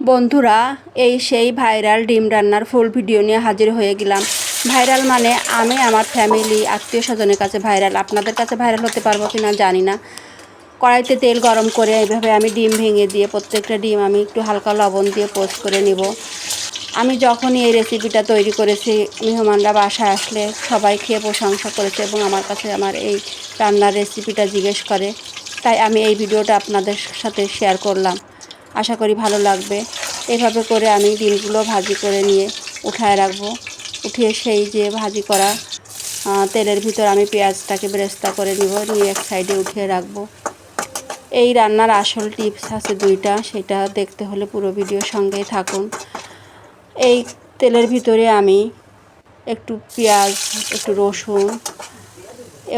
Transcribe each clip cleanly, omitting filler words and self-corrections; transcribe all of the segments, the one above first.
বন্ধুরা, এই সেই ভাইরাল ডিম রান্নার ফুল ভিডিও নিয়ে হাজির হয়ে গেলাম। ভাইরাল মানে আমি আমার ফ্যামিলি আত্মীয় স্বজনের কাছে ভাইরাল, আপনাদের কাছে ভাইরাল হতে পারবো কি না জানি না। কড়াইতে তেল গরম করে এইভাবে আমি ডিম ভেঙে দিয়ে প্রত্যেকটা ডিম আমি একটু হালকা লবণ দিয়ে পোস্ট করে নিব। আমি যখনই এই রেসিপিটা তৈরি করেছি, মেহমানরা বাসায় আসলে সবাই খেয়ে প্রশংসা করেছে এবং আমার কাছে আমার এই রান্নার রেসিপিটা জিজ্ঞেস করে। তাই আমি এই ভিডিওটা আপনাদের সাথে শেয়ার করলাম, আশা করি ভালো লাগবে। এভাবে করে আমি ডিমগুলো ভাজি করে নিয়ে উঠায় রাখবো। উঠিয়ে সেই যে ভাজি করা তেলের ভিতর আমি পেঁয়াজটাকে বেরেস্তা করে নিব, নিয়ে এক সাইডে উঠিয়ে রাখবো। এই রান্নার আসল টিপস আছে দুইটা, সেটা দেখতে হলে পুরো ভিডিওর সঙ্গেই থাকুন। এই তেলের ভিতরে আমি একটু পেঁয়াজ, একটু রসুন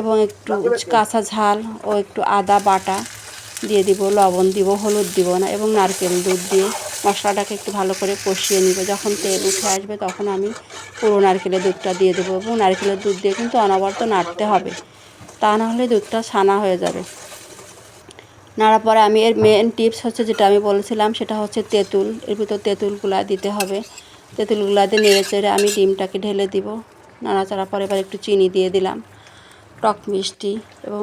এবং একটু কাঁচা ঝাল ও একটু আদা বাটা দিয়ে দিব, লবণ দিব, হলুদ দিব না এবং নারকেল দুধ দিয়ে মশলাটাকে একটু ভালো করে কষিয়ে নিব। যখন তেল উঠে আসবে তখন আমি পুরো নারকেলের দুধটা দিয়ে দেবো এবং নারকেলের দুধ দিয়ে কিন্তু অনবরত নাড়তে হবে, তা না হলে দুধটা ছানা হয়ে যাবে। নাড়ার পরে আমি এর মেন টিপস হচ্ছে যেটা আমি বলেছিলাম, সেটা হচ্ছে তেঁতুল। এর ভিতর তেঁতুলগুলা দিতে হবে। তেঁতুলগুলাতে নেড়ে চেড়ে আমি ডিমটাকে ঢেলে দিব। নাড়াচাড়া পরে এবার একটু চিনি দিয়ে দিলাম, টক মিষ্টি এবং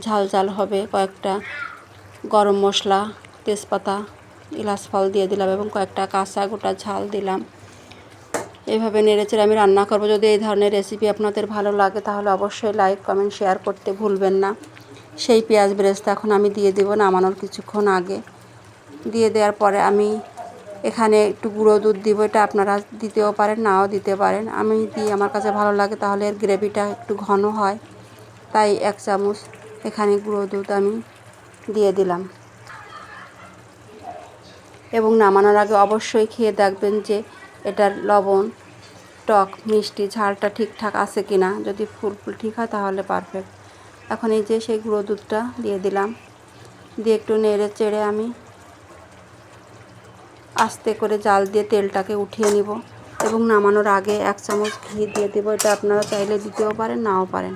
ঝাল ঝাল হবে কয়েকটা গরম মশলা, তেজপাতা, এলাচ ফল দিয়ে দিলাম এবং কয়েকটা কাঁচা গোটা ঝাল দিলাম। এইভাবে নেড়েচেড়ে আমি রান্না করব। যদি এই ধরনের রেসিপি আপনাদের ভালো লাগে তাহলে অবশ্যই লাইক, কমেন্ট, শেয়ার করতে ভুলবেন না। সেই পেঁয়াজ বেরেস্তা এখন আমি দিয়ে দেব নামানোর কিছুক্ষণ আগে। দিয়ে দেওয়ার পরে আমি এখানে একটু গুঁড়ো দুধ দিব। এটা আপনারা দিতেও পারেন, নাও দিতে পারেন। আমি দিই, আমার কাছে ভালো লাগে, তাহলে এর গ্রেভিটা একটু ঘন হয়। তাই 1 চামচ এখানে গুঁড়ো দুধ আমি দিয়ে দিলাম। এবং নামানোর আগে অবশ্যই খেয়ে দেখবেন যে এটার লবণ, টক, মিষ্টি, ঝালটা ঠিকঠাক আছে কি না। যদি ফুল ঠিক হয় তাহলে পারফেক্ট। এখন এই যে সেই গুঁড়ো দুধটা দিয়ে দিলাম, দিয়ে একটু নেড়ে চেড়ে আমি আস্তে করে জাল দিয়ে তেলটাকে উঠিয়ে নিব এবং নামানোর আগে 1 চামচ ঘি দিয়ে দেবো। এটা আপনারা চাইলে দিতেও পারেন, নাও পারেন,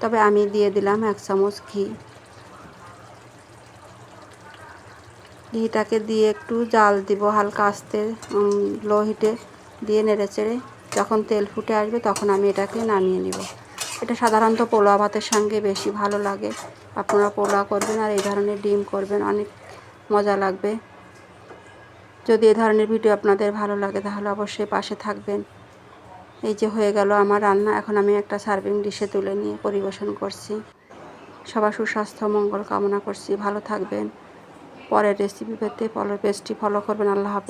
তবে আমি দিয়ে দিলাম 1 চামচ ঘি। ঘিটাকে দিয়ে একটু জাল দিব হালকা আস্তে, লো হিটে দিয়ে নেড়ে চেড়ে যখন তেল ফুটে আসবে তখন আমি এটাকে নামিয়ে নিব। এটা সাধারণত পোলাও ভাতের সঙ্গে বেশি ভালো লাগে। আপনারা পোলাও করবেন আর এই ধরনের ডিম করবেন, অনেক মজা লাগবে। যদি এই ধরনের ভিডিও আপনাদের ভালো লাগে তাহলে অবশ্যই পাশে থাকবেন। এই যে হয়ে গেল আমার রান্না। এখন আমি একটা সার্ভিং ডিশে তুলে নিয়ে পরিবেশন করছি। সবার সুস্বাস্থ্য মঙ্গল কামনা করছি। ভালো থাকবেন। পরের রেসিপি পেতে পেজটি ফলো করবেন। আল্লাহ হাফেজ।